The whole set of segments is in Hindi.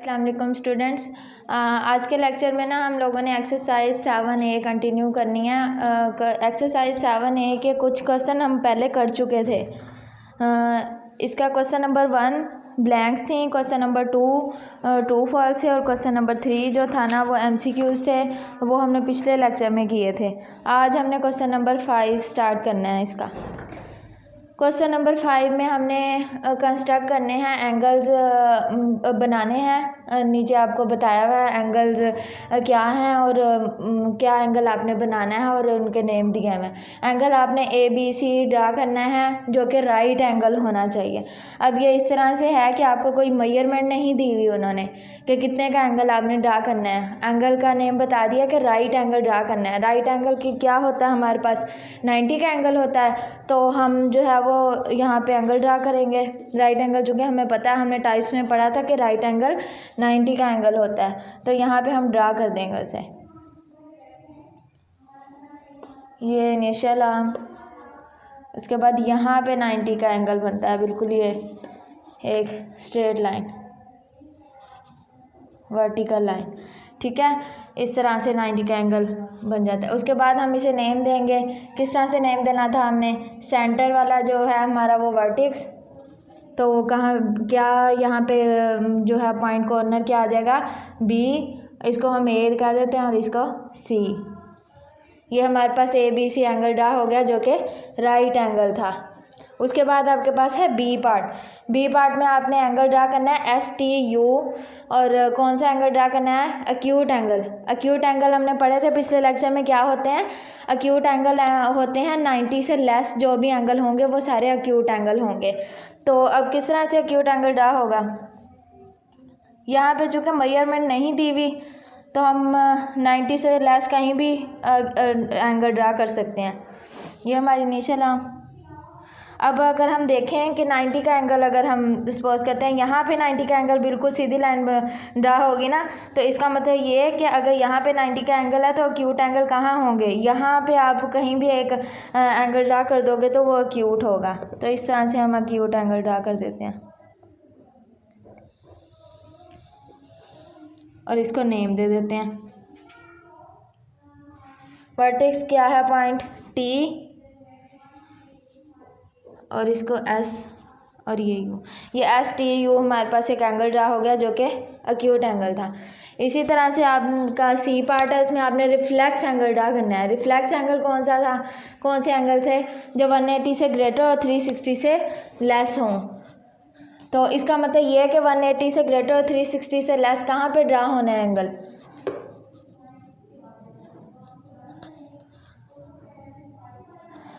अस्सलाम वालेकुम स्टूडेंट्स। आज के लेक्चर में ना हम लोगों ने एक्सरसाइज 7A कंटिन्यू करनी है। एक्सरसाइज 7A के कुछ क्वेश्चन हम पहले कर चुके थे। इसका क्वेश्चन नंबर 1 ब्लैंक्स थी, क्वेश्चन नंबर 2 ट्रू फॉल्स है और क्वेश्चन नंबर 3 जो था ना वो MCQs थे, वो हमने पिछले लेक्चर में किए थे। आज हमने क्वेश्चन नंबर 5 स्टार्ट करना है। इसका क्वेश्चन नंबर 5 में हमने कंस्ट्रक्ट करने हैं, एंगल्स बनाने हैं। नीचे आपको बताया हुआ है एंगल्स क्या हैं और क्या एंगल आपने बनाना है और उनके नेम दिए हुए हैं। एंगल आपने ABC ड्रा करना है जो कि राइट एंगल होना चाहिए। अब ये इस तरह से है कि आपको कोई मेजरमेंट नहीं दी हुई उन्होंने कि कितने का एंगल आपने ड्रा करना है। एंगल का नेम बता दिया कि राइट एंगल ड्रा करना है। राइट एंगल की क्या होता है, हमारे पास 90 का एंगल होता है, तो हम जो है वो यहाँ पे एंगल ड्रा करेंगे। राइट एंगल जो कि हमें पता है, हमने टाइप्स में पढ़ा था कि राइट एंगल 90 का एंगल होता है, तो यहाँ पे हम ड्रा कर देंगे उसे। ये इनिशियल आर्म, उसके बाद यहाँ पे 90 का एंगल बनता है, बिल्कुल ये एक स्ट्रेट लाइन, वर्टिकल लाइन, ठीक है। इस तरह से 90 का एंगल बन जाता है। उसके बाद हम इसे नेम देंगे। किस तरह से नेम देना था हमने, सेंटर वाला जो है हमारा वो वर्टेक्स, तो वो कहाँ क्या यहाँ पे जो है पॉइंट कॉर्नर क्या आ जाएगा, B, इसको हम A कह देते हैं और इसको C। ये हमारे पास ABC एंगल ड्रा हो गया जो कि राइट एंगल था। उसके बाद आपके पास है B पार्ट में आपने एंगल ड्रा करना है STU, और कौन सा एंगल ड्रा करना है, एक्यूट एंगल हमने पढ़े थे पिछले लेक्चर में। क्या होते हैं, एक्यूट एंगल होते हैं 90 से लेस जो भी एंगल होंगे वो सारे एक्यूट एंगल होंगे। तो अब किस तरह से एक्यूट एंगल ड्रा होगा, यहाँ पे चूँकि मेजरमेंट नहीं दी हुई तो हम 90 से लेस कहीं भी एंगल ड्रा कर सकते हैं। ये हमारी इनिशियल आर्म। अब अगर हम देखें कि 90 का एंगल अगर हम सपोज करते हैं यहाँ पे 90 का एंगल बिल्कुल सीधी लाइन ड्रा होगी ना, तो इसका मतलब ये है कि अगर यहाँ पे 90 का एंगल है तो एक्यूट एंगल कहाँ होंगे, यहाँ पे आप कहीं भी एक एंगल ड्रा कर दोगे तो वो एक्यूट होगा। तो इस तरह से हम एक्यूट एंगल ड्रा कर देते हैं और इसको नेम दे देते हैं। वर्टेक्स क्या है, पॉइंट T, और इसको S और ये U। ये STU हमारे पास एक एंगल ड्रा हो गया जो कि एक्यूट एंगल था। इसी तरह से आपका C पार्ट है, उसमें आपने रिफ्लेक्स एंगल ड्रा करना है। रिफ्लेक्स एंगल कौन सा था, कौन से एंगल थे, जो 180 से ग्रेटर और 360 से लेस हों। तो इसका मतलब ये है कि 180 से ग्रेटर और 360 से लेस कहाँ पे ड्रा होना है एंगल,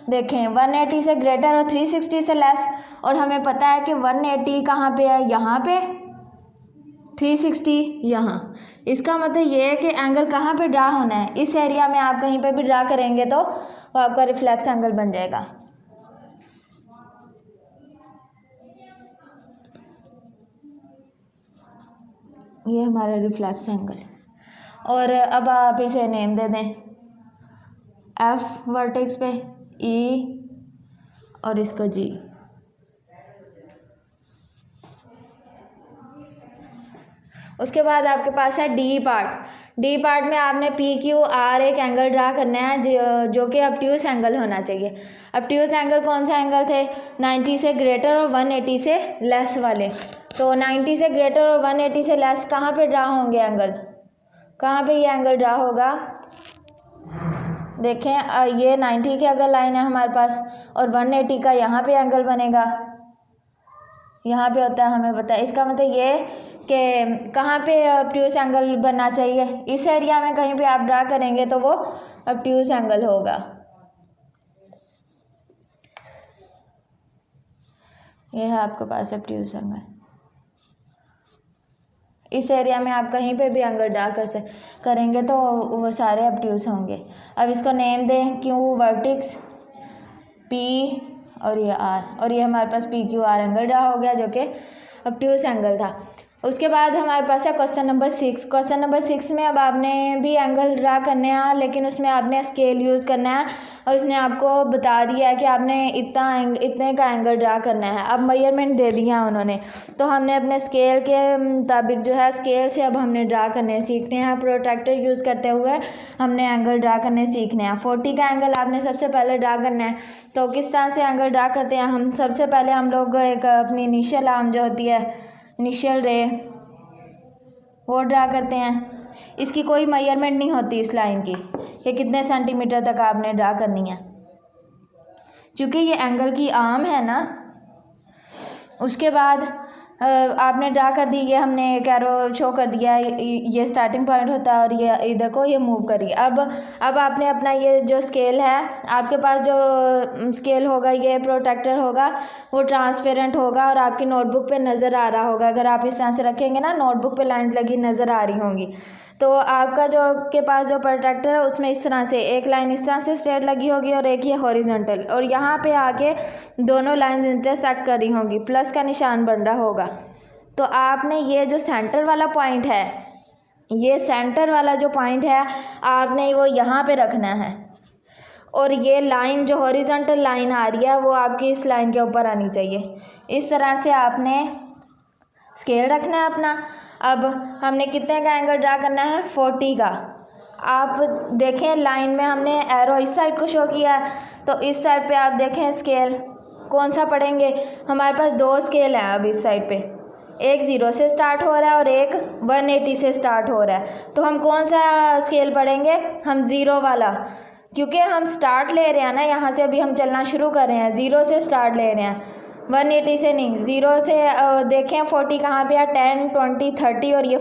देखें 180 से ग्रेटर और 360 से लेस, और हमें पता है कि 180 कहाँ पे है, यहाँ पे, 360 यहाँ। इसका मतलब ये है कि एंगल कहाँ पे ड्रा होना है, इस एरिया में आप कहीं पे भी ड्रा करेंगे तो वो आपका रिफ्लेक्स एंगल बन जाएगा। ये हमारा रिफ्लेक्स एंगल है। और अब आप इसे नेम दे दें, F वर्टेक्स पे, E और इसको G। उसके बाद आपके पास है D पार्ट में आपने PQR एक एंगल ड्रा करना है जो कि ऑब्ट्यूस एंगल होना चाहिए। ऑब्ट्यूस एंगल कौन सा एंगल थे, 90 से ग्रेटर और 180 से लेस वाले। तो 90 से ग्रेटर और 180 से लेस कहाँ पे ड्रा होंगे एंगल, कहाँ पे ये एंगल ड्रा होगा, देखें ये 90 की अगर लाइन है हमारे पास और 180 का यहाँ पे एंगल बनेगा, यहाँ पे होता है, हमें पता है। इसका मतलब ये कि कहाँ पे ऑब्ट्यूस एंगल बनना चाहिए, इस एरिया में कहीं पे आप ड्रा करेंगे तो वो ऑब्ट्यूस एंगल होगा। ये है आपके पास ऑब्ट्यूस एंगल। इस एरिया में आप कहीं पे भी एंगल ड्रा करेंगे तो वो सारे ऑब्ट्यूस होंगे। अब इसको नेम दें, Q वर्टेक्स, P और ये R, और ये हमारे पास PQR एंगल ड्रा हो गया जो कि ऑब्ट्यूस एंगल था। उसके बाद हमारे पास है क्वेश्चन नंबर 6। क्वेश्चन नंबर 6 में अब आपने भी एंगल ड्रा करने हैं, लेकिन उसमें आपने स्केल यूज़ करना है और उसने आपको बता दिया है कि आपने इतने का एंगल ड्रा करना है। अब मेजरमेंट दे दिया उन्होंने, तो हमने अपने स्केल के मुताबिक जो है स्केल से अब हमने ड्रा करने सीखने हैं। प्रोट्रैक्टर यूज़ करते हुए हमने एंगल ड्रा करने सीखने हैं। 40 का एंगल आपने सबसे पहले ड्रा करना है। तो किस तरह से एंगल ड्रा करते हैं हम? सबसे पहले हम लोग एक अपनी इनिशियल आर्म जो होती है, इनिशियल रे, वो ड्रा करते हैं। इसकी कोई मेजरमेंट नहीं होती इस लाइन की कि कितने सेंटीमीटर तक आपने ड्रा करनी है, क्योंकि ये एंगल की आर्म है ना। उसके बाद आपने ड्रा कर दी, ये हमने एक एरो शो कर दिया, ये स्टार्टिंग पॉइंट होता है और ये इधर को ये मूव करिए। अब आपने अपना ये जो स्केल है, आपके पास जो स्केल होगा, ये प्रोट्रैक्टर होगा, वो ट्रांसपेरेंट होगा और आपकी नोटबुक पे नज़र आ रहा होगा। अगर आप इस तरह से रखेंगे ना, नोटबुक पे लाइंस लगी नज़र आ रही होंगी। तो आपका जो के पास जो प्रोट्रैक्टर है उसमें इस तरह से एक लाइन इस तरह से स्ट्रेट लगी होगी और एक ये हॉरिजॉन्टल, और यहाँ पे आके दोनों लाइंस इंटरसेक्ट कर रही होंगी, प्लस का निशान बन रहा होगा। तो आपने ये जो सेंटर वाला पॉइंट है, ये सेंटर वाला जो पॉइंट है आपने वो यहाँ पे रखना है, और ये लाइन जो हॉरिजॉन्टल लाइन आ रही है वो आपकी इस लाइन के ऊपर आनी चाहिए। इस तरह से आपने स्केल रखना है अपना। अब हमने कितने का एंगल ड्रा करना है? 40 का। आप देखें लाइन में हमने एरो इस साइड को शो किया है, तो इस साइड पे आप देखें स्केल कौन सा पढ़ेंगे। हमारे पास 2 स्केल हैं अब इस साइड पे, एक 0 से स्टार्ट हो रहा है और एक 180 से स्टार्ट हो रहा है। तो हम कौन सा स्केल पढ़ेंगे? हम 0 वाला, क्योंकि हम स्टार्ट ले रहे हैं ना, यहाँ से अभी हम चलना शुरू कर रहे हैं, 0 से स्टार्ट ले रहे हैं, 180 से नहीं, 0 से। देखें 40 कहाँ पे है? 10, 20, 30 और ये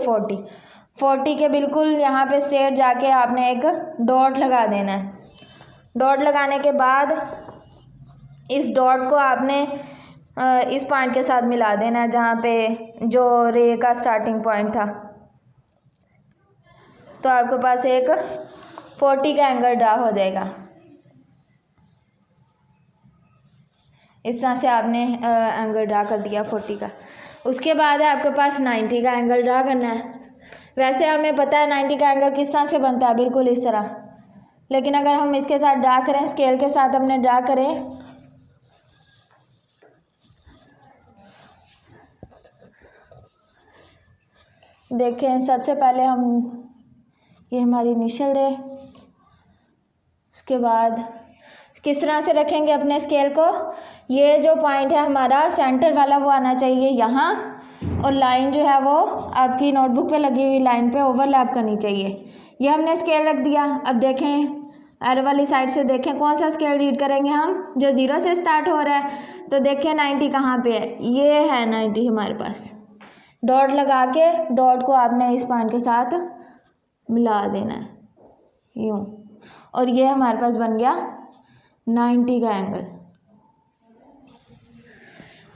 40 के बिल्कुल यहाँ पे स्ट्रेट जाके आपने एक डॉट लगा देना है। डॉट लगाने के बाद इस डॉट को आपने इस पॉइंट के साथ मिला देना है जहाँ पे जो रे का स्टार्टिंग पॉइंट था। तो आपके पास एक 40 का एंगल ड्रा हो जाएगा। इस तरह से आपने एंगल ड्रा कर दिया 40 का। उसके बाद है आपके पास 90 का एंगल ड्रा करना है। वैसे हमें पता है 90 का एंगल किस तरह से बनता है, बिल्कुल इस तरह, लेकिन अगर हम इसके साथ ड्रा करें, स्केल के साथ अपने ड्रा करें, देखें सबसे पहले हम, ये हमारी इनिशियल है, इसके बाद किस तरह से रखेंगे अपने स्केल को? ये जो पॉइंट है हमारा सेंटर वाला वो आना चाहिए यहाँ, और लाइन जो है वो आपकी नोटबुक पे लगी हुई लाइन पे ओवरलैप करनी चाहिए। ये हमने स्केल रख दिया। अब देखें एरो वाली साइड से देखें कौन सा स्केल रीड करेंगे हम, जो 0 से स्टार्ट हो रहा है। तो देखें 90 कहाँ पे है? ये है 90 हमारे पास। डॉट लगा के डॉट को आपने इस पॉइंट के साथ मिला देना है यूँ, और ये हमारे पास बन गया 90 का एंगल।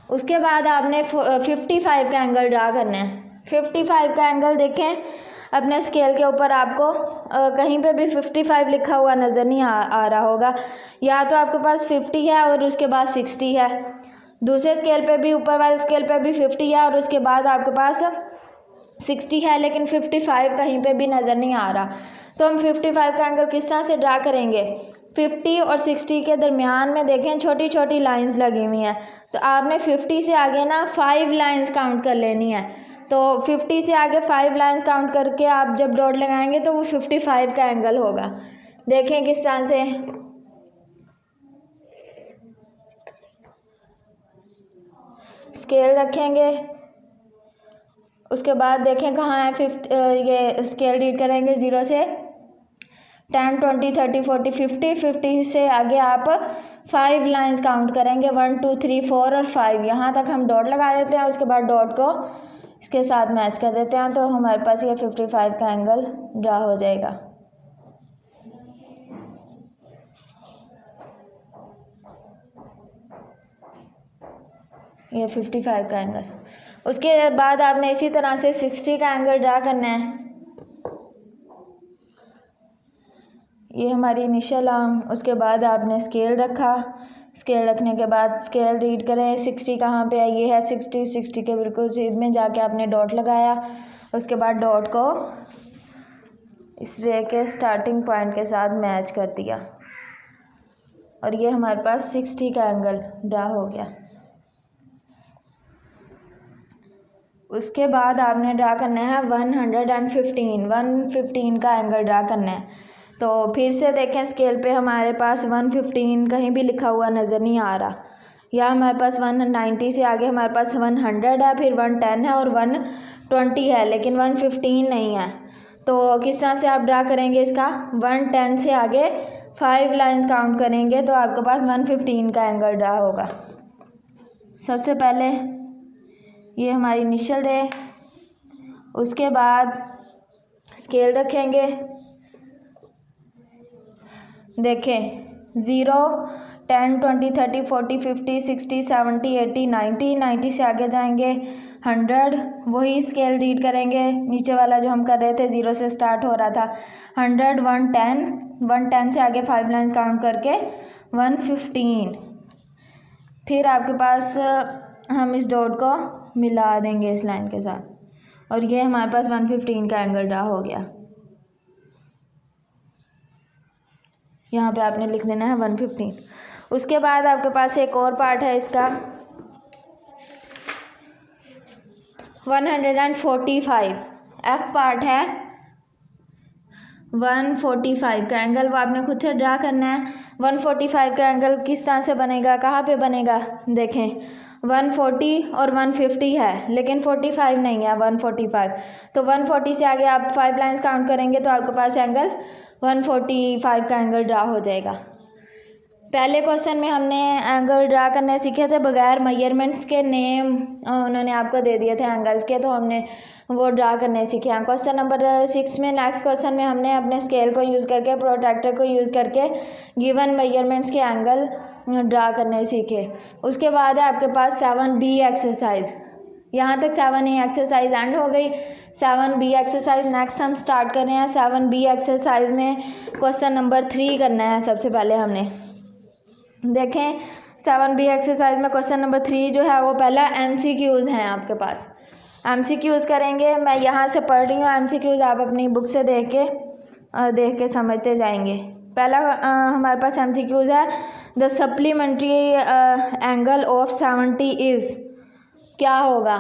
उसके बाद आपने 55 का एंगल ड्रा करना है। 55 का एंगल देखें अपने स्केल के ऊपर, आपको कहीं पे भी 55 लिखा हुआ नज़र नहीं आ रहा होगा। या तो आपके पास 50 है और उसके बाद 60 है, दूसरे स्केल पे भी, ऊपर वाले स्केल पे भी 50 है और उसके बाद आपके पास 60 है, लेकिन 55 कहीं पे भी नज़र नहीं आ रहा। तो हम 55 का एंगल किस तरह से ड्रा करेंगे? 50 और 60 के दरमियान में देखें छोटी छोटी लाइंस लगी हुई हैं, तो आपने 50 से आगे ना 5 लाइंस काउंट कर लेनी है। तो 50 से आगे 5 लाइंस काउंट करके आप जब डॉट लगाएंगे तो वो 55 का एंगल होगा। देखें किस तरह से, स्केल रखेंगे, उसके बाद देखें कहाँ है 50, ये स्केल रीड करेंगे 0 से 10, 20, 30, 40, 50 से आगे आप 5 लाइंस काउंट करेंगे, 1, 2, 3, 4 और 5। यहाँ तक हम डॉट लगा देते हैं, उसके बाद डॉट को इसके साथ मैच कर देते हैं, तो हमारे पास ये 55 का एंगल ड्रा हो जाएगा। ये 55 का एंगल। उसके बाद आपने इसी तरह से 60 का एंगल ड्रा करना है। ये हमारी इनिशियल आर्म, उसके बाद आपने स्केल रखा, स्केल रखने के बाद स्केल रीड करें 60 कहाँ पे है, ये है 60 के बिल्कुल सीध में जाके आपने डॉट लगाया। उसके बाद डॉट को इस रे के स्टार्टिंग पॉइंट के साथ मैच कर दिया और ये हमारे पास 60 का एंगल ड्रा हो गया। उसके बाद आपने ड्रा करना है 115 का एंगल ड्रा करना है। तो फिर से देखें स्केल पे हमारे पास 115 कहीं भी लिखा हुआ नज़र नहीं आ रहा। या हमारे पास 190 से आगे हमारे पास 100 है, फिर 110 है और 120 है, लेकिन 115 नहीं है। तो किस तरह से आप ड्रा करेंगे इसका, 110 से आगे 5 लाइंस काउंट करेंगे तो आपके पास 115 का एंगल ड्रा होगा। सबसे पहले ये हमारी इनिशियल रे, उसके बाद स्केल रखेंगे। देखें 0, 10, 20, 30, 40, 50, 60, 70, 80, 90 से आगे जाएंगे 100, वही स्केल रीड करेंगे नीचे वाला जो हम कर रहे थे, 0 से स्टार्ट हो रहा था। 100, 110 से आगे 5 लाइंस काउंट करके 115। फिर आपके पास हम इस डॉट को मिला देंगे इस लाइन के साथ और ये हमारे पास 115 का एंगल ड्रा हो गया। यहाँ पे आपने लिख देना है 115। उसके बाद आपके पास एक और पार्ट है इसका 145, एफ पार्ट है 145 का एंगल, वो आपने खुद से ड्रा करना है। 145 का एंगल किस तरह से बनेगा, कहाँ पे बनेगा, देखें 140 और 150 है लेकिन 45 नहीं है, 145। तो 140 से आगे आप 5 लाइंस काउंट करेंगे तो आपके पास एंगल 145 का एंगल ड्रा हो जाएगा। पहले क्वेश्चन में हमने एंगल ड्रा करने सीखे थे बगैर मेजरमेंट्स के, नेम उन्होंने आपको दे दिए थे एंगल्स के, तो हमने वो ड्रा करने सीखे हैं। क्वेश्चन नंबर 6 में, नेक्स्ट क्वेश्चन में हमने अपने स्केल को यूज़ करके, प्रोट्रैक्टर को यूज़ करके गिवन मेजरमेंट्स के एंगल ड्रा करने सीखे। उसके बाद है आपके पास 7B एक्सरसाइज। यहाँ तक 7A एक्सरसाइज एंड हो गई। 7B एक्सरसाइज नेक्स्ट हम स्टार्ट कर रहे हैं। 7B एक्सरसाइज में क्वेश्चन नंबर 3 करना है सबसे पहले हमने। देखें 7B एक्सरसाइज में क्वेश्चन नंबर 3 जो है वो पहला MCQs हैं आपके पास। MCQs करेंगे, मैं यहाँ से पढ़ रही हूँ, MCQs आप अपनी बुक से देख के समझते जाएंगे। पहला हमारे पास MCQs है, the supplementary angle of 70 is, क्या होगा।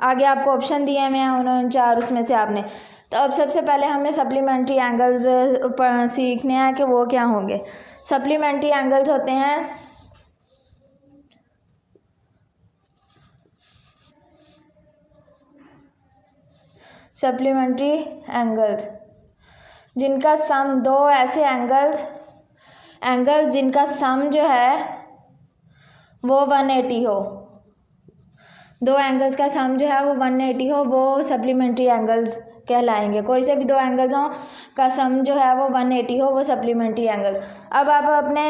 आगे आपको ऑप्शन दिए हुए हैं उन्होंने 4, उसमें से आपने, तो अब सबसे पहले हमें सप्लीमेंट्री एंगल्स सीखने हैं कि वो क्या होंगे। सप्लीमेंट्री एंगल्स होते हैं सप्लीमेंट्री एंगल्स जिनका सम, दो ऐसे एंगल्स जिनका सम जो है वो 180 हो। दो एंगल्स का सम जो है वो 180 हो, वो सप्लीमेंट्री एंगल्स कहलाएंगे। कोई से भी दो एंगल्स हों का सम जो है वो 180 हो, वो सप्लीमेंट्री एंगल्स। अब आप अपने,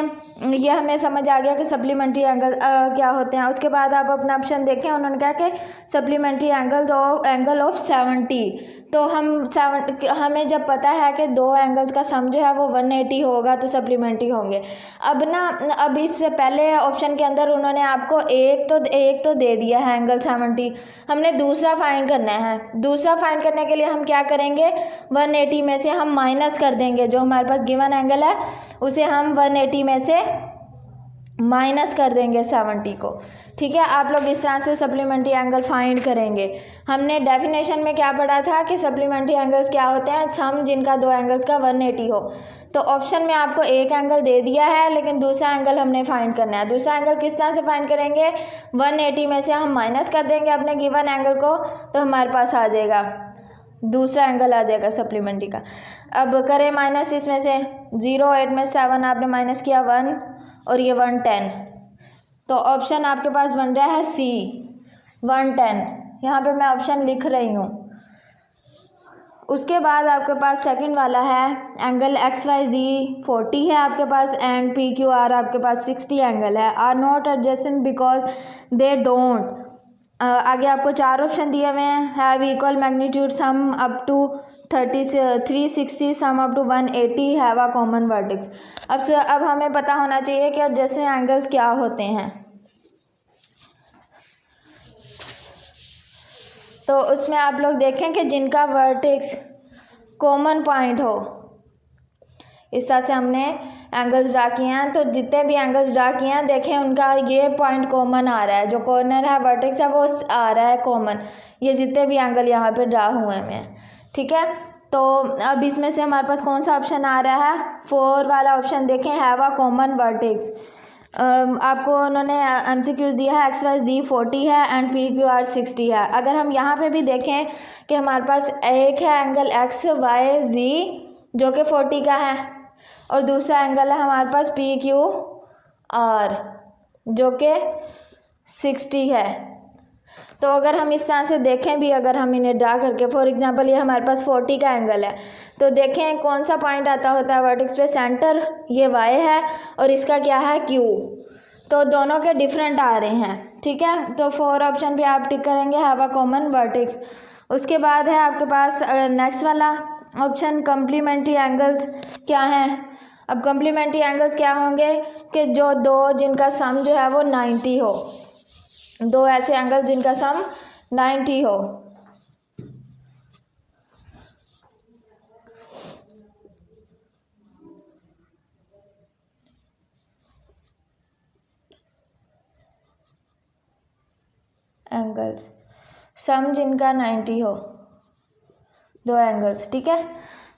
ये हमें समझ आ गया कि सप्लीमेंट्री एंगल क्या होते हैं। उसके बाद आप अपना ऑप्शन देखें, उन्होंने कहा कि सप्लीमेंट्री एंगल ऑफ 70। तो हमें जब पता है कि दो एंगल्स का सम जो है वो 180 होगा तो सप्लीमेंट्री होंगे। अब इससे पहले ऑप्शन के अंदर उन्होंने आपको एक तो दे दिया है एंगल 70, हमने दूसरा फाइंड करना है। दूसरा फाइंड करने के लिए हम क्या करेंगे, 180 में से हम माइनस कर देंगे, जो हमारे पास गिवन एंगल है उसे हम 180 में से माइनस कर देंगे 70 को। ठीक है, आप लोग इस तरह से सप्लीमेंट्री एंगल फाइंड करेंगे। हमने डेफिनेशन में क्या पढ़ा था कि सप्लीमेंट्री एंगल्स क्या होते हैं, सम जिनका दो एंगल्स का 180 हो। तो ऑप्शन में आपको एक एंगल दे दिया है लेकिन दूसरा एंगल हमने फाइंड करना है। दूसरा एंगल किस तरह से फाइंड करेंगे, 180 में से हम माइनस कर देंगे अपने गिवन एंगल को, तो हमारे पास आ जाएगा दूसरा एंगल आ जाएगा सप्लीमेंट्री का। अब करें माइनस, इसमें से 0, 8 में 7 आपने माइनस किया 1 और ये 110, तो ऑप्शन आपके पास बन रहा है C 110। यहाँ पे मैं ऑप्शन लिख रही हूँ। उसके बाद आपके पास सेकंड वाला है एंगल XYZ 40 है आपके पास एंड PQR आपके पास 60 एंगल है। Are not adjacent because they don't आगे आपको 4 ऑप्शन दिए हुए हैं। Have equal magnitude, sum up to 360, sum up to 180, have a common vertex. अब हमें पता होना चाहिए कि जैसे एंगल्स क्या होते हैं। तो उसमें आप लोग देखें कि जिनका वर्टेक्स कॉमन पॉइंट हो, इस तरह से हमने एंगल्स ड्रा किए हैं। तो जितने भी एंगल्स ड्रा किए हैं देखें उनका ये पॉइंट कॉमन आ रहा है, जो कॉर्नर है वर्टेक्स है वो आ रहा है कॉमन, ये जितने भी एंगल यहाँ पे ड्रा हुए हैं, ठीक है। तो अब इसमें से हमारे पास कौन सा ऑप्शन आ रहा है? 4 वाला ऑप्शन देखें, हैव अ कॉमन वर्टेक्स। आपको उन्होंने MCQ दिया है XYZ 40 है एंड PQR 60 है। अगर हम यहाँ पे भी देखें कि हमारे पास एक है एंगल XYZ जो कि 40 का है और दूसरा एंगल है हमारे पास PQR जो कि 60 है। तो अगर हम इस तरह से देखें भी, अगर हम इन्हें ड्रा करके, फॉर एग्जांपल ये हमारे पास 40 का एंगल है, तो देखें कौन सा पॉइंट आता होता है वर्टेक्स पे? सेंटर, ये Y है और इसका क्या है? Q। तो दोनों के डिफरेंट आ रहे हैं, ठीक है। तो 4 ऑप्शन भी आप टिक करेंगे, हैव अ कॉमन वर्टेक्स। उसके बाद है आपके पास नेक्स्ट वाला ऑप्शन, कम्प्लीमेंट्री एंगल्स क्या हैं? अब कम्प्लीमेंट्री एंगल्स क्या होंगे कि जो दो जिनका सम जो है वो 90 हो, दो ऐसे एंगल जिनका सम 90 हो। एंगल्स सम जिनका 90 हो, दो एंगल्स, ठीक है।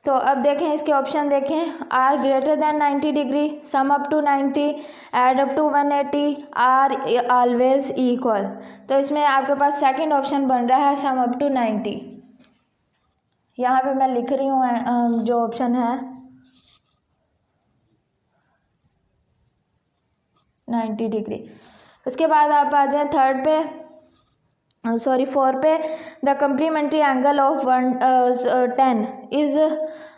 तो अब देखें इसके ऑप्शन देखें, are greater than 90 degree, sum up to 90, add up to 180, are always equal. तो इसमें आपके पास सेकंड ऑप्शन बन रहा है, सम अप टू 90। यहाँ पे मैं लिख रही हूँ जो ऑप्शन है 90 डिग्री। उसके बाद आप आ जाए थर्ड पे, 4 पे, the complementary angle of 10 is,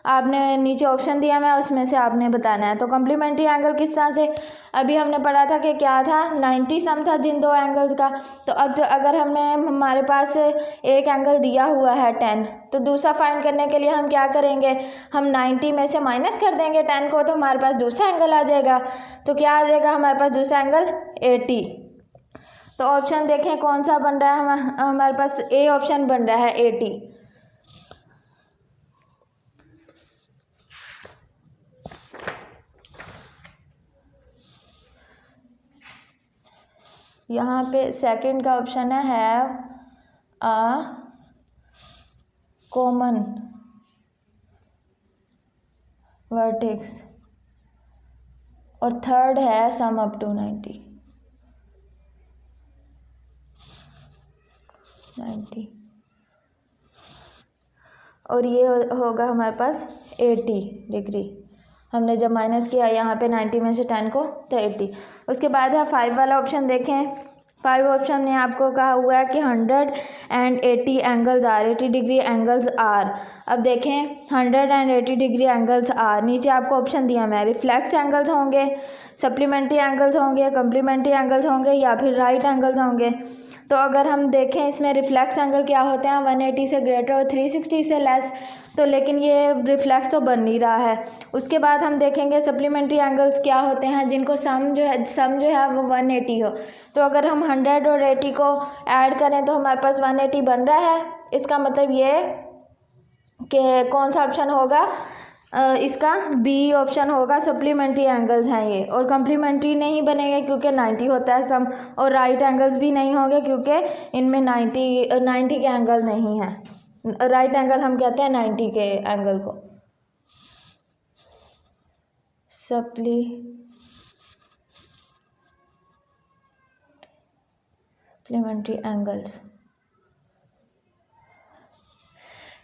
आपने नीचे ऑप्शन दिया मैं उसमें से आपने बताना है। तो कम्प्लीमेंट्री एंगल किस तरह से, अभी हमने पढ़ा था कि क्या था, 90 सम था जिन दो एंगल्स का। तो अब तो अगर हमारे पास एक एंगल दिया हुआ है 10, तो दूसरा फाइंड करने के लिए हम क्या करेंगे, हम 90 में से माइनस कर देंगे 10 को, तो हमारे पास दूसरा एंगल आ जाएगा। तो क्या आ जाएगा हमारे पास दूसरा एंगल? 80। तो ऑप्शन देखें कौन सा बन रहा है, हमारे पास ए ऑप्शन बन रहा है 80। यहाँ पे सेकंड का ऑप्शन है हैव अ कॉमन वर्टेक्स और थर्ड है सम अप टू 90। और ये होगा हमारे पास 80 डिग्री। हमने जब माइनस किया यहाँ पे 90 में से 10 को, तो 80। उसके बाद है 5 वाला ऑप्शन देखें। 5 ऑप्शन में आपको कहा हुआ है कि 180 angles are, 80 degree angles are. अब देखें 180 डिग्री एंगल्स आर, नीचे आपको ऑप्शन दिया मैं, रिफ्लेक्स एंगल्स होंगे, सप्लीमेंट्री एंगल्स होंगे, कम्प्लीमेंट्री एंगल्स होंगे या फिर राइट एंगल्स होंगे। तो अगर हम देखें इसमें रिफ्लेक्स एंगल क्या होते हैं, 180 से ग्रेटर और 360 से लेस। तो लेकिन ये रिफ्लेक्स तो बन नहीं रहा है। उसके बाद हम देखेंगे सप्लीमेंट्री एंगल्स क्या होते हैं जिनको सम जो है वो 180 हो। तो अगर हम 100 और 80 को ऐड करें तो हमारे पास 180 बन रहा है। इसका मतलब ये कि कौन सा ऑप्शन होगा, इसका बी ऑप्शन होगा, सप्लीमेंट्री एंगल्स हैं ये। और कम्प्लीमेंट्री नहीं बनेंगे क्योंकि 90 होता है सम, और राइट एंगल्स भी नहीं होंगे क्योंकि इनमें 90 के एंगल नहीं है। राइट एंगल हम कहते हैं 90 के एंगल को। सप्लीमेंट्री एंगल्स,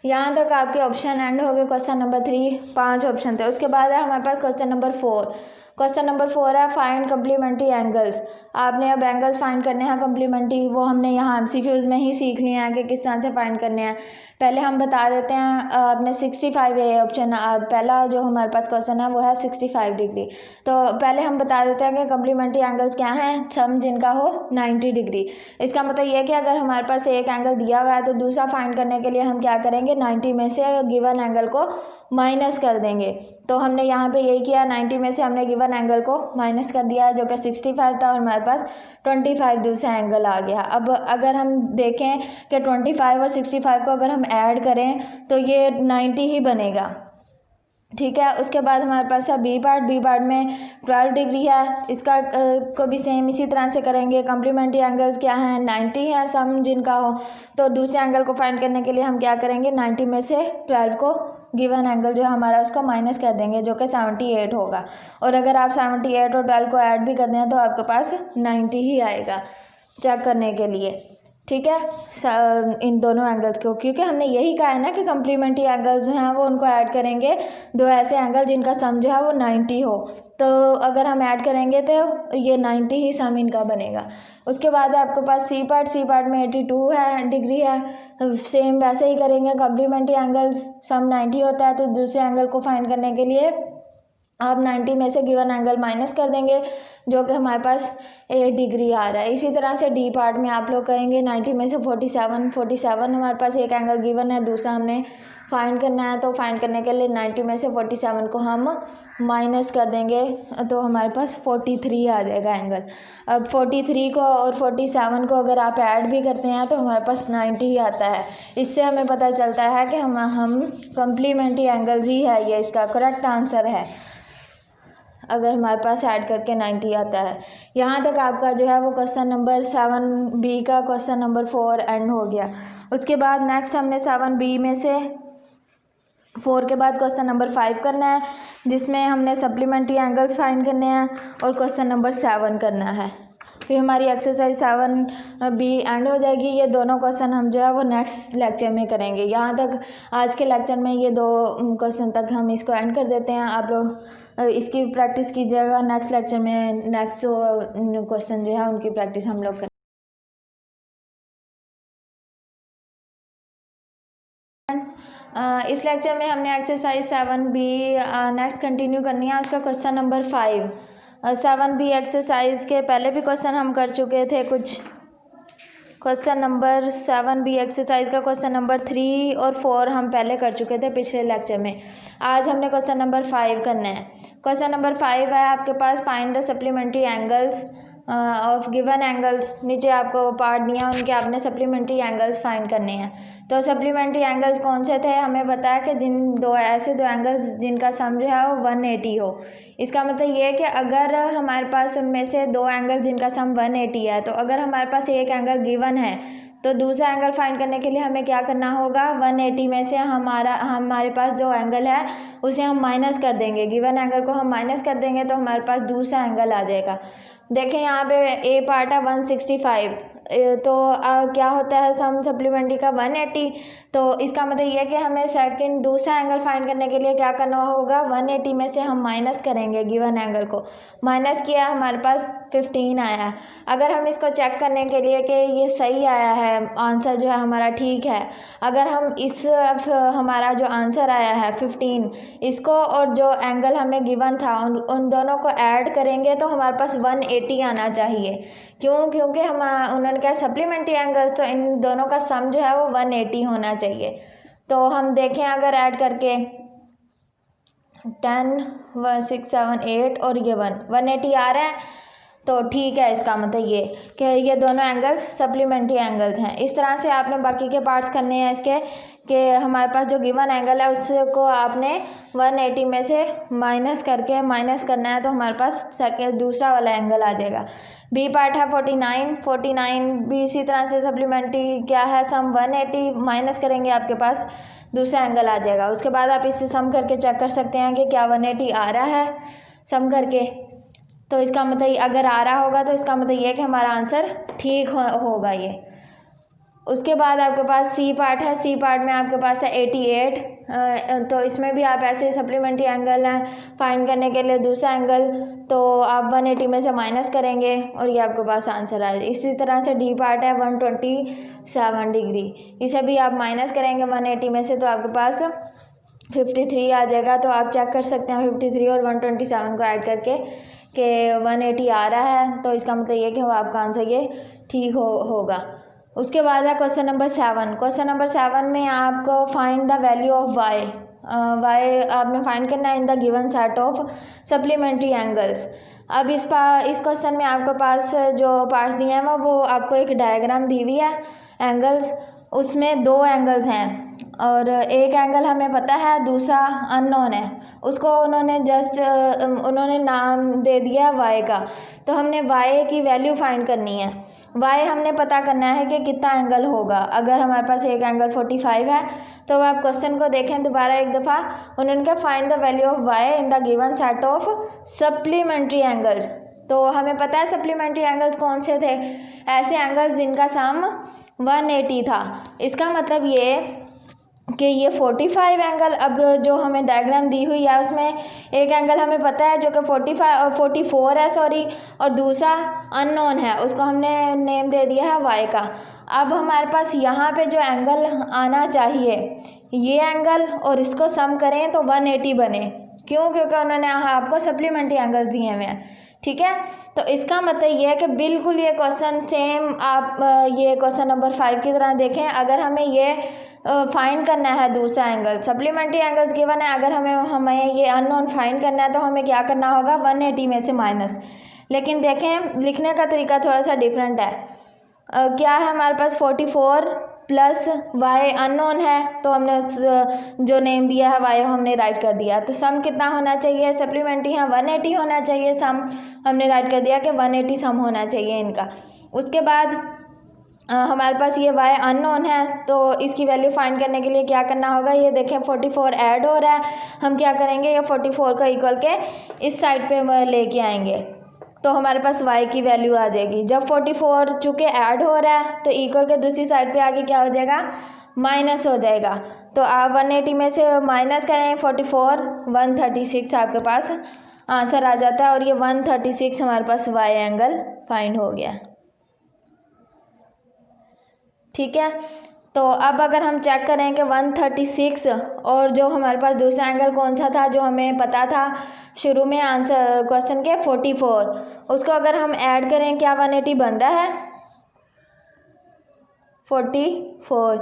यहाँ तक आपके ऑप्शन एंड हो गए। क्वेश्चन नंबर 3, 5 ऑप्शन थे। उसके बाद है हमारे पास क्वेश्चन नंबर 4। क्वेश्चन नंबर 4 है फाइंड कम्प्लीमेंट्री एंगल्स। आपने अब एंगल्स फाइंड करने हैं कम्प्लीमेंट्री, वो हमने यहाँ एमसीक्यूज में ही सीख लिए हैं कि किस तरह से फाइंड करने हैं। पहले हम बता देते हैं अपने 65A ऑप्शन पहला जो हमारे पास क्वेश्चन है वो है 65 डिग्री। तो पहले हम बता देते हैं कि कम्प्लीमेंट्री एंगल्स क्या हैं, सम जिनका हो 90 डिग्री। इसका मतलब ये कि अगर हमारे पास एक एंगल दिया हुआ है तो दूसरा फाइंड करने के लिए हम क्या करेंगे, 90 में से गिवन एंगल को माइनस कर देंगे। तो हमने यहाँ पे यही किया, 90 में से हमने गिवन एंगल को माइनस कर दिया जो कि 65 था और हमारे पास 25 दूसरा एंगल आ गया। अब अगर हम देखें कि 25 और 65 को अगर हम ऐड करें तो ये 90 ही बनेगा, ठीक है। उसके बाद हमारे पास है बी पार्ट में 12 डिग्री है, इसका को भी सेम इसी तरह से करेंगे। कम्प्लीमेंट्री एंगल्स क्या हैं, 90 है सम जिनका हो। तो दूसरे एंगल को फाइंड करने के लिए हम क्या करेंगे, 90 में से 12 को गिवन एंगल जो है हमारा उसको माइनस कर देंगे जो कि 78 होगा। और अगर आप 78 और 12 को ऐड भी कर दें तो आपके पास 90 ही आएगा चेक करने के लिए, ठीक है, इन दोनों एंगल्स को। क्योंकि हमने यही कहा है ना कि कम्प्लीमेंट्री एंगल्स जो हैं वो उनको ऐड करेंगे, दो ऐसे एंगल जिनका सम जो है वो 90 हो। तो अगर हम ऐड करेंगे तो ये 90 ही सम इनका बनेगा। उसके बाद आपके पास सी पार्ट में 82 है डिग्री है, तो सेम वैसे ही करेंगे। कम्प्लीमेंट्री एंगल्स सम 90 होता है तो दूसरे एंगल को फाइंड करने के लिए आप 90 में से गिवन एंगल माइनस कर देंगे जो कि हमारे पास 8 डिग्री आ रहा है। इसी तरह से डी पार्ट में आप लोग करेंगे 90 में से 47 हमारे पास एक एंगल गिवन है, दूसरा हमने फाइंड करना है। तो फाइंड करने के लिए 90 में से 47 को हम माइनस कर देंगे तो हमारे पास 43 आ जाएगा एंगल। अब 43 को और 47 को अगर आप ऐड भी करते हैं तो हमारे पास 90 ही आता है। इससे हमें पता चलता है कि हम कम्प्लीमेंट्री एंगल्स ही है, ये इसका करेक्ट आंसर है अगर हमारे पास ऐड करके 90 आता है। यहाँ तक आपका जो है वो क्वेश्चन नंबर 7B का क्वेश्चन नंबर 4 एंड हो गया। उसके बाद नेक्स्ट हमने 7B में से 4 के बाद क्वेश्चन नंबर 5 करना है जिसमें हमने सप्लीमेंट्री एंगल्स फाइंड करने हैं और क्वेश्चन नंबर 7 करना है। फिर हमारी एक्सरसाइज 7B एंड हो जाएगी। ये दोनों क्वेश्चन हम जो है वो नेक्स्ट लेक्चर में करेंगे। यहाँ तक आज के लेक्चर में ये दो क्वेश्चन तक हम इसको एंड कर देते हैं। आप लोग इसकी प्रैक्टिस कीजिएगा, नेक्स्ट लेक्चर में नेक्स्ट जो क्वेश्चन जो है उनकी प्रैक्टिस हम लोग करेंगे। इस लेक्चर में हमने एक्सरसाइज 7B नेक्स्ट कंटिन्यू करनी है, उसका क्वेश्चन नंबर 5। 7B एक्सरसाइज के पहले भी क्वेश्चन हम कर चुके थे कुछ। क्वेश्चन नंबर 7B एक्सरसाइज का क्वेश्चन नंबर 3 और 4 हम पहले कर चुके थे पिछले लेक्चर में। आज हमने क्वेश्चन नंबर 5 करना है। क्वेश्चन नंबर 5 है आपके पास, find the supplementary angles of given angles. नीचे आपको पार्ट दिया, उनके आपने सप्लीमेंट्री एंगल्स फाइंड करने हैं। तो सप्लीमेंट्री एंगल्स कौन से थे, हमें बताया कि जिन दो एंगल्स जिनका सम जो है वो 180 हो। इसका मतलब ये है कि अगर हमारे पास उनमें से दो एंगल जिनका सम 180 है, तो अगर हमारे पास एक एंगल गिवन है तो दूसरा एंगल फाइंड करने के लिए हमें क्या करना होगा, 180 में से हमारे पास जो एंगल है उसे हम माइनस कर देंगे। गिवन एंगल को हम माइनस कर देंगे तो हमारे पास दूसरा एंगल आ जाएगा। देखें यहाँ पे ए पार्ट है 165, तो क्या होता है सम सप्लीमेंट्री का 180। तो इसका मतलब ये है कि हमें दूसरा एंगल फाइंड करने के लिए क्या करना होगा, 180 में से हम माइनस करेंगे गिवन एंगल को। माइनस किया, हमारे पास 15 आया है। अगर हम इसको चेक करने के लिए कि ये सही आया है, आंसर जो है हमारा ठीक है, अगर हम हमारा जो आंसर आया है 15, इसको और जो एंगल हमें गिवन था उन दोनों को ऐड करेंगे तो हमारे पास 180 आना चाहिए। क्योंकि उन्होंने कहा सप्लीमेंट्री एंगल, तो इन दोनों का सम जो है वो 180 होना चाहिए। तो हम देखें अगर ऐड करके 10 6 7 8 और ये 180 आ रहा है तो ठीक है। इसका मतलब ये कि ये दोनों एंगल्स सप्लीमेंट्री एंगल्स हैं। इस तरह से आपने बाकी के पार्ट्स करने हैं इसके कि हमारे पास जो गिवन एंगल है उसको आपने 180 में से माइनस करना है तो हमारे पास दूसरा वाला एंगल आ जाएगा। बी पार्ट है 49 भी इसी तरह से सप्लीमेंट्री क्या है, सम 180 माइनस करेंगे आपके पास दूसरा एंगल आ जाएगा। उसके बाद आप इससे सम करके चेक कर सकते हैं कि क्या 180 आ रहा है सम करके। तो इसका मतलब अगर आ रहा होगा तो इसका मतलब ये है कि हमारा आंसर ठीक होगा ये। उसके बाद आपके पास सी पार्ट है, सी पार्ट में आपके पास है 88। तो इसमें भी आप ऐसे सप्लीमेंट्री एंगल हैं फाइंड करने के लिए दूसरा एंगल, तो आप 180 में से माइनस करेंगे और ये आपके पास आंसर आ जाए। इसी तरह से डी पार्ट है 127 डिग्री, इसे भी आप माइनस करेंगे 180 में से तो आपके पास 53 आ जाएगा। तो आप चेक कर सकते हैं 53 और 127 को ऐड करके कि 180 आ रहा है, तो इसका मतलब ये कि वो आपका आंसर ये ठीक होगा। उसके बाद है क्वेश्चन नंबर 7। क्वेश्चन नंबर 7 में आपको find the value of Y. Y आपने फाइंड करना है in the given set of supplementary angles. अब इस क्वेश्चन में आपके पास जो पार्ट्स दिए हैं वो आपको एक डायग्राम दी हुई है एंगल्स, उसमें 2 एंगल्स हैं और एक एंगल हमें पता है, दूसरा अननोन है। उसको उन्होंने नाम दे दिया वाई का, तो हमने वाई की वैल्यू फाइंड करनी है। वाई हमने पता करना है कि कितना एंगल होगा। अगर हमारे पास एक एंगल 45 है तो आप क्वेश्चन को देखें दोबारा एक दफ़ा। उन्होंने कहा find the value of Y in the given set of supplementary angles. तो हमें पता है सप्लीमेंट्री एंगल्स कौन से थे, ऐसे एंगल्स जिनका सम 180 था। इसका मतलब ये कि ये 45 एंगल, अब जो हमें डायग्राम दी हुई है उसमें एक एंगल हमें पता है जो कि 44 है सॉरी, और दूसरा अननोन है, उसको हमने नेम दे दिया है वाई का। अब हमारे पास यहाँ पे जो एंगल आना चाहिए ये एंगल और इसको सम करें तो 180 बने। क्यों? क्योंकि उन्होंने आपको सप्लीमेंट्री एंगल्स दिए हुए हैं, ठीक है। तो इसका मतलब ये है कि बिल्कुल ये क्वेश्चन सेम आप ये क्वेश्चन नंबर 5 की तरह देखें। अगर हमें ये फाइंड करना है दूसरा एंगल, सप्लीमेंट्री एंगल्स गिवन है, अगर हमें ये अननोन फाइंड करना है तो हमें क्या करना होगा 180 में से माइनस। लेकिन देखें लिखने का तरीका थोड़ा सा डिफरेंट है। क्या है हमारे पास 44 प्लस वाई अननोन है, तो हमने उस जो नेम दिया है वाई हमने राइट कर दिया। तो सम कितना होना चाहिए, सप्लीमेंट्री है 180 होना चाहिए सम, हमने राइट कर दिया कि 180 सम होना चाहिए इनका। उसके बाद हमारे पास ये वाई अननोन है, तो इसकी वैल्यू फाइंड करने के लिए क्या करना होगा, ये देखें 44 ऐड हो रहा है, हम क्या करेंगे ये 44 को इक्वल के इस साइड पे लेके आएंगे तो हमारे पास y की वैल्यू आ जाएगी। जब 44 चूँकि ऐड हो रहा है तो इक्वल के दूसरी साइड पे आगे क्या हो जाएगा, माइनस हो जाएगा। तो आप 180 में से माइनस करें 44, 136 आपके पास आंसर आ जाता है और ये 136 हमारे पास y एंगल फाइंड हो गया, ठीक है। तो अब अगर हम चेक करें कि 136 और जो हमारे पास दूसरा एंगल कौन सा था जो हमें पता था शुरू में आंसर क्वेश्चन के 44, उसको अगर हम ऐड करें क्या 180 बन रहा है 44,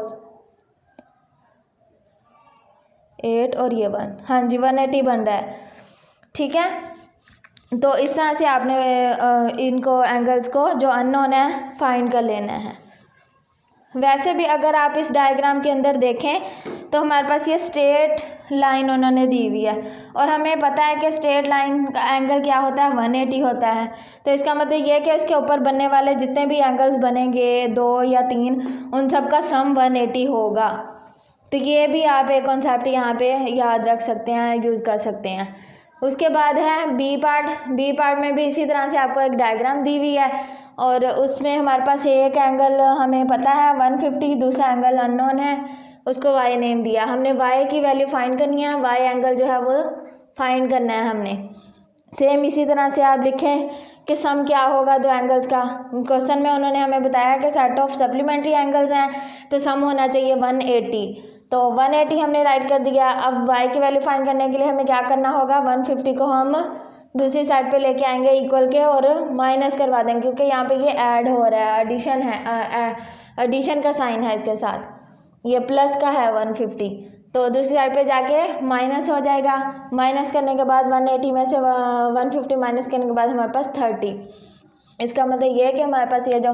8 और ये 1, हाँ जी 180 बन रहा है, ठीक है। तो इस तरह से आपने इनको एंगल्स को जो अननोन है फाइंड कर लेना है। वैसे भी अगर आप इस डायग्राम के अंदर देखें तो हमारे पास ये स्ट्रेट लाइन उन्होंने दी हुई है और हमें पता है कि स्ट्रेट लाइन का एंगल क्या होता है 180 होता है। तो इसका मतलब ये है कि उसके ऊपर बनने वाले जितने भी एंगल्स बनेंगे 2 या 3 उन सब का सम 180 होगा। तो ये भी आप एक कॉन्सेप्ट यहाँ पे याद रख सकते हैं, यूज़ कर सकते हैं। उसके बाद है बी पार्ट में भी इसी तरह से आपको एक डायग्राम दी हुई है और उसमें हमारे पास एक एंगल हमें पता है 150, दूसरा एंगल अननोन है, उसको वाई नेम दिया। हमने वाई की वैल्यू फाइंड करनी है, वाई एंगल जो है वो फाइंड करना है हमने। सेम इसी तरह से आप लिखें कि सम क्या होगा दो एंगल्स का। क्वेश्चन में उन्होंने हमें बताया कि सेट ऑफ सप्लीमेंट्री एंगल्स हैं तो सम होना चाहिए 180, तो 180 हमने राइट कर दिया। अब वाई की वैल्यू फाइंड करने के लिए हमें क्या करना होगा 150 को हम दूसरी साइड पे लेके आएंगे इक्वल के और माइनस करवा देंगे क्योंकि यहाँ पे ये ऐड हो रहा है, एडिशन है, एडिशन का साइन है इसके साथ, ये प्लस का है 150, तो दूसरी साइड पे जाके माइनस हो जाएगा। माइनस करने के बाद 180 में से 150 माइनस करने के बाद हमारे पास 30। इसका मतलब ये है कि हमारे पास ये जो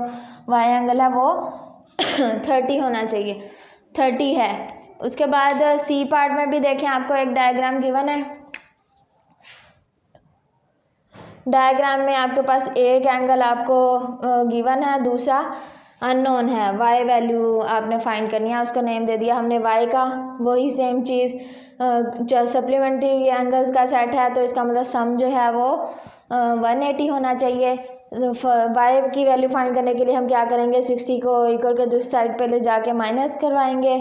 वाई एंगल है वो 30 होना चाहिए, 30 है। उसके बाद सी पार्ट में भी देखें आपको एक डायग्राम गिवन है। डायग्राम में आपके पास एक एंगल आपको गिवन है, दूसरा अननोन है। वाई वैल्यू आपने फाइंड करनी है, उसको नेम दे दिया हमने वाई का। वही सेम चीज़ सप्लीमेंट्री एंगल्स का सेट है तो इसका मतलब सम जो है वो 180 होना चाहिए। वाई की वैल्यू फाइंड करने के लिए हम क्या करेंगे, 60 को इक्वल के दूसरी साइड पे ले जाके माइनस करवाएंगे।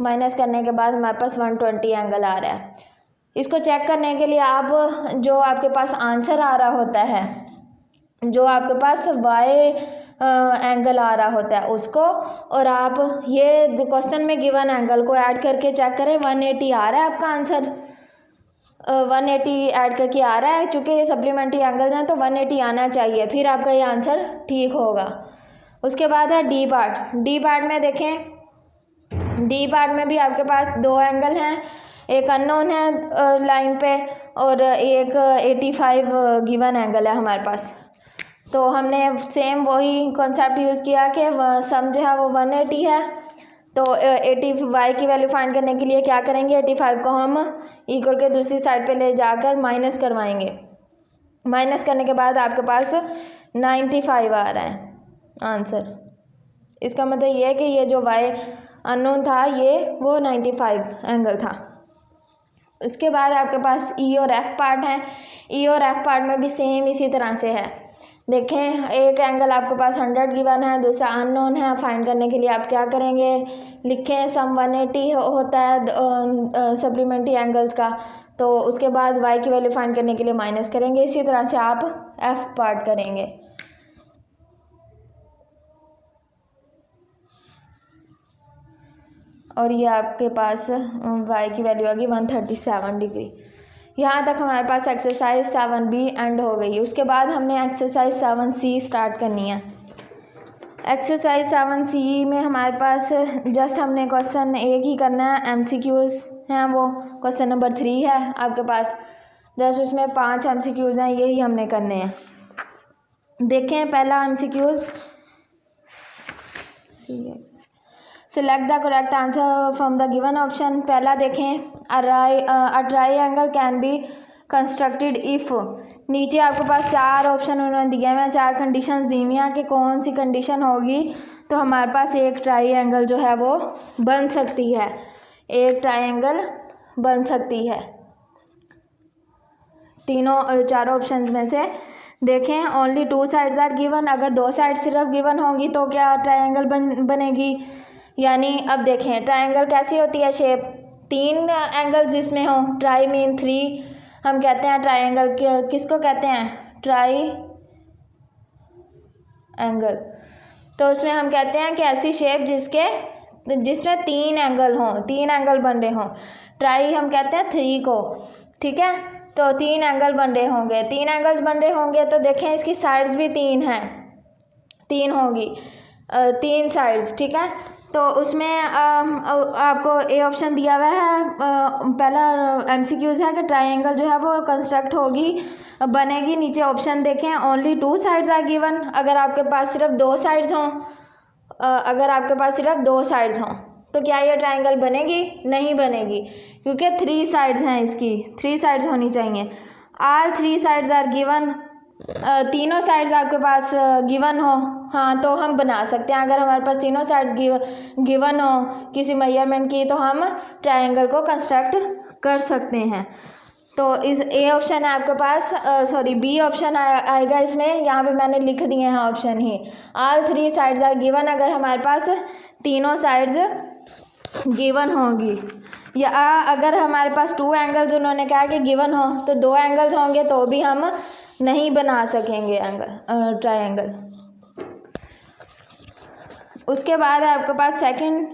माइनस करने के बाद हमारे पास 120 एंगल आ रहा है। इसको चेक करने के लिए आप जो आपके पास आंसर आ रहा होता है, जो आपके पास वाई एंगल आ रहा होता है उसको, और आप ये जो क्वेश्चन में गिवन एंगल को ऐड करके चेक करें। 180 आ रहा है आपका आंसर, 180 ऐड करके आ रहा है। चूँकि ये सप्लीमेंट्री एंगल हैं तो 180 आना चाहिए, फिर आपका ये आंसर ठीक होगा। उसके बाद है डी पार्ट। डी पार्ट में देखें, डी पार्ट में भी आपके पास दो एंगल हैं, एक अननोन है लाइन पे और एक 85 गिवन एंगल है हमारे पास। तो हमने सेम वही कॉन्सेप्ट यूज़ किया कि सम जो है वो 180 है। तो 80 वाई की वैल्यू फाइंड करने के लिए क्या करेंगे, 85 को हम इक्वल के दूसरी साइड पे ले जाकर माइनस करवाएंगे। माइनस करने के बाद आपके पास 95 आ रहा है आंसर। इसका मतलब ये है कि ये जो वाई अननोन था ये वो 95 एंगल था। उसके बाद आपके पास ई और एफ पार्ट है। ई और एफ पार्ट में भी सेम इसी तरह से है। देखें, एक एंगल आपके पास 100 गिवन है, दूसरा अननोन है। फाइंड करने के लिए आप क्या करेंगे, लिखें सम 180 होता है सप्लीमेंट्री एंगल्स का। तो उसके बाद वाई की वैल्यू फाइंड करने के लिए माइनस करेंगे। इसी तरह से आप एफ पार्ट करेंगे। और ये आपके पास वाई की वैल्यू आ गई 137 डिग्री। यहाँ तक हमारे पास एक्सरसाइज 7B एंड हो गई। उसके बाद हमने एक्सरसाइज 7C स्टार्ट करनी है। एक्सरसाइज 7C में हमारे पास जस्ट हमने क्वेश्चन एक ही करना है, MCQs हैं वो। क्वेश्चन नंबर 3 है आपके पास, जस्ट उसमें 5 MCQs हैं, यही हमने करने हैं। देखें पहला MCQs, select the correct answer from the given option. पहला देखें, a triangle can be constructed if. नीचे आपके पास 4 ऑप्शन उन्होंने दिए हुए हैं, 4 कंडीशंस दी हुई हैं कि कौन सी कंडीशन होगी तो हमारे पास एक ट्रायंगल जो है वो बन सकती है, एक ट्रायंगल बन सकती है। तीनों 4 ऑप्शंस में से देखें, ओनली 2 साइड्स आर गिवन। अगर 2 साइड सिर्फ गिवन होंगी तो क्या ट्रायंगल बनेगी। यानी अब देखें ट्रायंगल कैसी होती है शेप, 3 एंगल जिसमें हो, ट्राई मीन 3 हम कहते हैं ट्रायंगल। किसको कहते हैं, ट्राई एंगल। तो उसमें हम कहते हैं कि ऐसी शेप जिसमें 3 एंगल हों, 3 एंगल बन रहे हों। ट्राई हम कहते हैं 3 को, ठीक है। तो 3 एंगल बन रहे होंगे, 3 एंगल्स बन रहे होंगे तो देखें इसकी साइड्स भी 3 हैं, 3 होंगी, 3 साइड्स, ठीक है। तो उसमें आपको ए ऑप्शन दिया हुआ है। पहला MCQs है कि ट्रायंगल जो है वो कंस्ट्रक्ट होगी, बनेगी। नीचे ऑप्शन देखें, ओनली 2 साइड्स आर गिवन। अगर आपके पास सिर्फ 2 साइड्स हों, अगर आपके पास सिर्फ 2 साइड्स हों तो क्या ये ट्रायंगल बनेगी, नहीं बनेगी, क्योंकि 3 साइड्स हैं इसकी, 3 साइड्स होनी चाहिए। आल 3 साइड्स आर गिवन, तीनों साइड्स आपके पास गिवन हो, हाँ तो हम बना सकते हैं। अगर हमारे पास तीनों साइड्स गिवन हो किसी मेजरमेंट की तो हम ट्रायंगल को कंस्ट्रक्ट कर सकते हैं। तो इस ए ऑप्शन है आपके पास, सॉरी बी ऑप्शन आएगा इसमें। यहाँ पे मैंने लिख दिए हैं ऑप्शन ही, ऑल 3 साइड्स आर गिवन। अगर हमारे पास तीनों साइड्स गिवन होगी, या अगर हमारे पास 2 एंगल्स उन्होंने कहा कि गिवन हो तो 2 एंगल्स होंगे तो भी हम नहीं बना सकेंगे ट्रायंगल। उसके बाद है आपके पास second,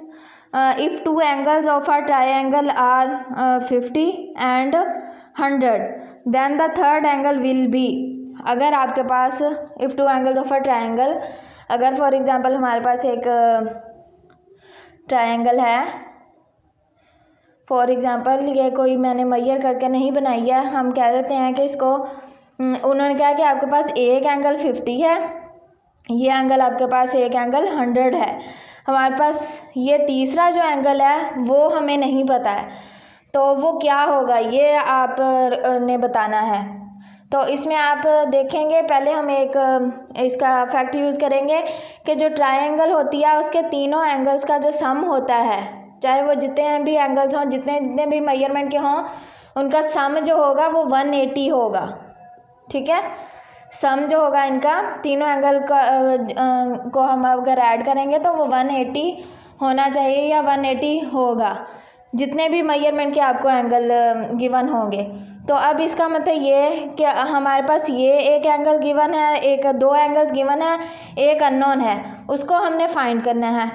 if 2 angles of a triangle are 50 and 100 then the third angle will be. अगर आपके पास if 2 angles of a triangle, अगर फॉर एग्जांपल हमारे पास एक ट्रायंगल है, फॉर एग्जांपल ये कोई मैंने मेजर करके नहीं बनाई है, हम कह देते हैं कि इसको, उन्होंने कहा कि आपके पास एक एंगल 50 है, ये एंगल आपके पास एक एंगल 100 है। हमारे पास ये तीसरा जो एंगल है वो हमें नहीं पता है, तो वो क्या होगा ये आप ने बताना है। तो इसमें आप देखेंगे, पहले हम एक इसका फैक्ट यूज़ करेंगे कि जो ट्रायंगल होती है उसके तीनों एंगल्स का जो सम होता है, चाहे वो जितने भी एंगल्स हों, जितने भी मेजरमेंट के हों, उनका सम जो होगा वो 180 होगा, ठीक है। सम जो होगा इनका तीनों एंगल का को हम अगर ऐड करेंगे तो वो 180 होना चाहिए या 180 होगा, जितने भी मेजरमेंट के आपको एंगल गिवन होंगे। तो अब इसका मतलब ये कि हमारे पास ये एक एंगल गिवन है, एक 2 एंगल्स गिवन है, एक अननोन है, उसको हमने फाइंड करना है।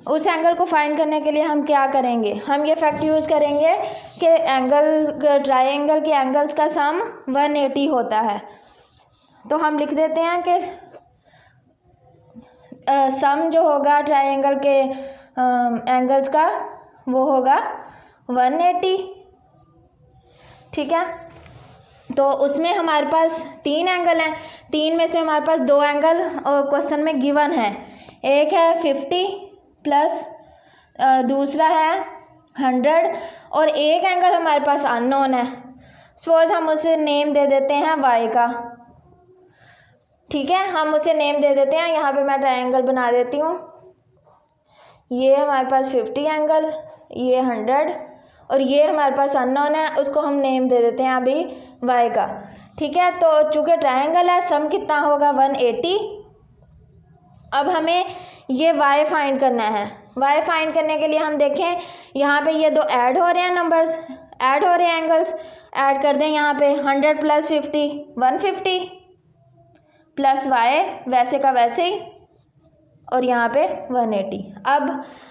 उस एंगल को फाइंड करने के लिए हम क्या करेंगे, हम ये फैक्ट यूज़ करेंगे कि ट्राइंगल के एंगल्स का सम 180 होता है। तो हम लिख देते हैं कि सम जो होगा ट्राइंगल के एंगल्स का वो होगा 180। ठीक है, तो उसमें हमारे पास 3 एंगल हैं, 3 में से हमारे पास 2 एंगल क्वेश्चन में गिवन है। एक है 50 प्लस दूसरा है 100 और एक एंगल हमारे पास अननोन है। सपोज हम उसे नेम दे देते हैं y का। ठीक है, हम उसे नेम दे देते हैं, यहाँ पे मैं ट्रायंगल बना देती हूँ। ये हमारे पास 50 एंगल, ये 100 और ये हमारे पास अननोन है, उसको हम नेम दे देते हैं अभी y का। ठीक है, तो चूँकि ट्रायंगल है सम कितना होगा 180। अब हमें ये y फाइंड करना है। y फाइंड करने के लिए हम देखें यहाँ पे ये 2 ऐड हो रहे हैं, नंबर्स ऐड हो रहे हैं, एंगल्स ऐड कर दें। यहाँ पे 100 प्लस 50 150 प्लस y वैसे का वैसे ही और यहाँ पे 180।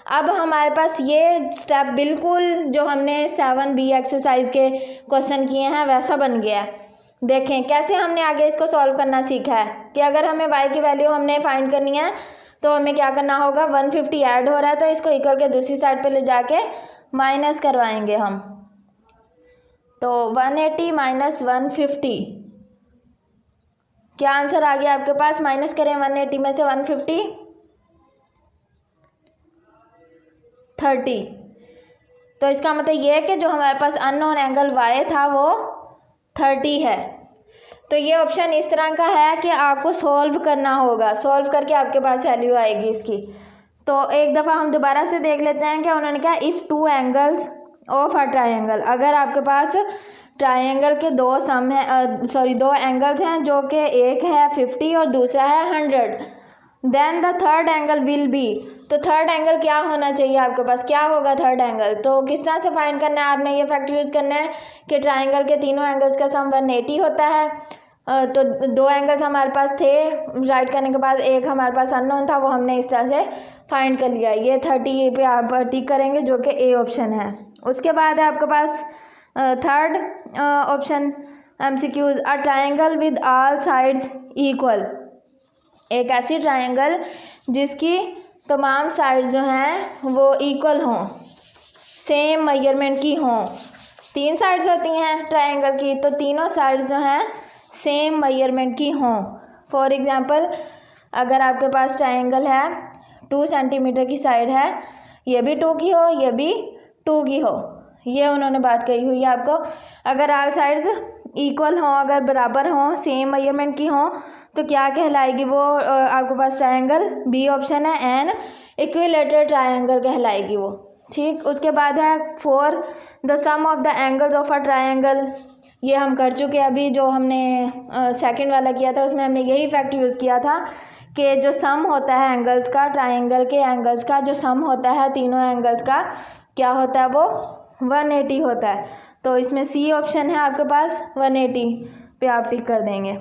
अब हमारे पास ये स्टेप बिल्कुल जो हमने 7B एक्सरसाइज के क्वेश्चन किए हैं वैसा बन गया है। देखें कैसे हमने आगे इसको सॉल्व करना सीखा है कि अगर हमें y की वैल्यू हमने फाइंड करनी है तो हमें क्या करना होगा, 150 ऐड हो रहा है तो इसको इक्वल के दूसरी साइड पे ले जाके माइनस करवाएंगे हम। तो 180 माइनस 150, क्या आंसर आ गया आपके पास? माइनस करें 180 में से 150, 30। तो इसका मतलब ये है कि जो हमारे पास अननोन एंगल y था वो 30 है। तो ये ऑप्शन इस तरह का है कि आपको सॉल्व करना होगा, सॉल्व करके आपके पास वैल्यू आएगी इसकी। तो एक दफ़ा हम दोबारा से देख लेते हैं कि उन्होंने कहा if 2 angles of a triangle, अगर आपके पास ट्रायंगल के 2 एंगल्स हैं जो कि एक है 50 और दूसरा है 100, then the third angle will be. तो थर्ड एंगल क्या होना चाहिए आपके पास, क्या होगा थर्ड एंगल? तो किस तरह से फाइंड करना है, आपने ये फैक्ट यूज़ करना है कि ट्रायंगल के तीनों एंगल्स का सम 180 होता है। तो 2 एंगल्स हमारे पास थे, राइट करने के बाद एक हमारे पास अननोन था, वो हमने इस तरह से फाइंड कर लिया। ये 30 पे आप टिक करेंगे जो कि ए ऑप्शन है। उसके बाद है आपके पास third option MCQs, a triangle with all sides equal. एक ऐसी ट्रायंगल जिसकी तमाम साइड जो हैं वो इक्वल हों, सेम मेजरमेंट की हों। 3 साइड्स होती हैं ट्रायंगल की, तो तीनों साइड्स जो हैं सेम मेजरमेंट की हों। फॉर एग्जांपल अगर आपके पास ट्रायंगल है 2 सेंटीमीटर की साइड है, ये भी 2 की हो, ये भी 2 की हो, ये उन्होंने बात कही हुई है आपको। अगर ऑल साइड्स इक्वल हों, अगर बराबर हों, सेम मेजरमेंट की हों, तो क्या कहलाएगी वो? आपके पास ट्रायंगल बी ऑप्शन है, एन इक्विलेटरल ट्रायंगल कहलाएगी वो। ठीक, उसके बाद है 4 the sum of the angles of a triangle. ये हम कर चुके हैं अभी, जो हमने सेकंड वाला किया था उसमें हमने यही फैक्ट यूज़ किया था कि जो सम होता है एंगल्स का, ट्रायंगल के एंगल्स का जो सम होता है तीनों एंगल्स का, क्या होता है वो? 180 होता है। तो इसमें सी ऑप्शन है आपके पास, 180 पे आप टिक कर देंगे।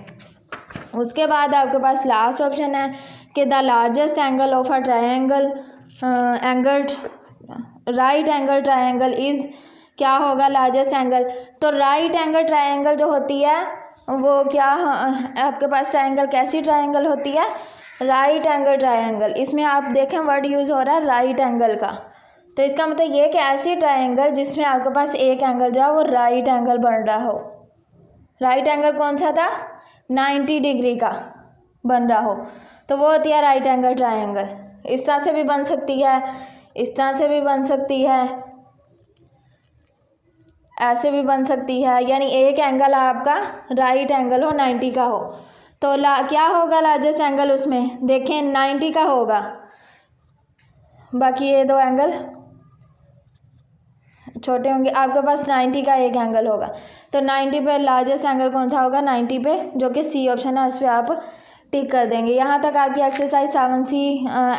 उसके बाद आपके पास लास्ट ऑप्शन है कि the largest angle of a triangle right angle triangle is, क्या होगा लार्जेस्ट एंगल? तो राइट एंगल ट्रायंगल जो होती है वो क्या आपके पास ट्रायंगल कैसी ट्रायंगल होती है? Right angle triangle. इसमें आप देखें वर्ड यूज़ हो रहा है राइट एंगल का, तो इसका मतलब ये कि ऐसी ट्रायंगल जिसमें आपके पास एक एंगल जो है वो राइट एंगल बन रहा हो। राइट एंगल कौन सा था? 90 डिग्री का बन रहा हो, तो वो होती है राइट एंगल ट्रायंगल। इस तरह से भी बन सकती है, इस तरह से भी बन सकती है, ऐसे भी बन सकती है, यानी एक एंगल आपका राइट एंगल हो, 90 का हो। तो क्या होगा लार्जेस्ट एंगल उसमें? देखें 90 का होगा, बाकी ये 2 एंगल छोटे होंगे, आपके पास 90 का एक एंगल होगा, तो 90 पे लार्जेस्ट एंगल कौन सा होगा, 90 पे, जो कि सी ऑप्शन है, उस पर आप टिक कर देंगे। यहाँ तक आपकी एक्सरसाइज 7C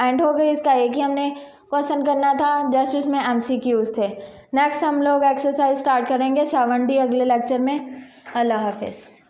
एंड हो गई। इसका एक ही हमने क्वेश्चन करना था, जस्ट उसमें MCQs थे। नेक्स्ट हम लोग एक्सरसाइज स्टार्ट करेंगे 7D अगले लेक्चर में। अल्लाह हाफिज़।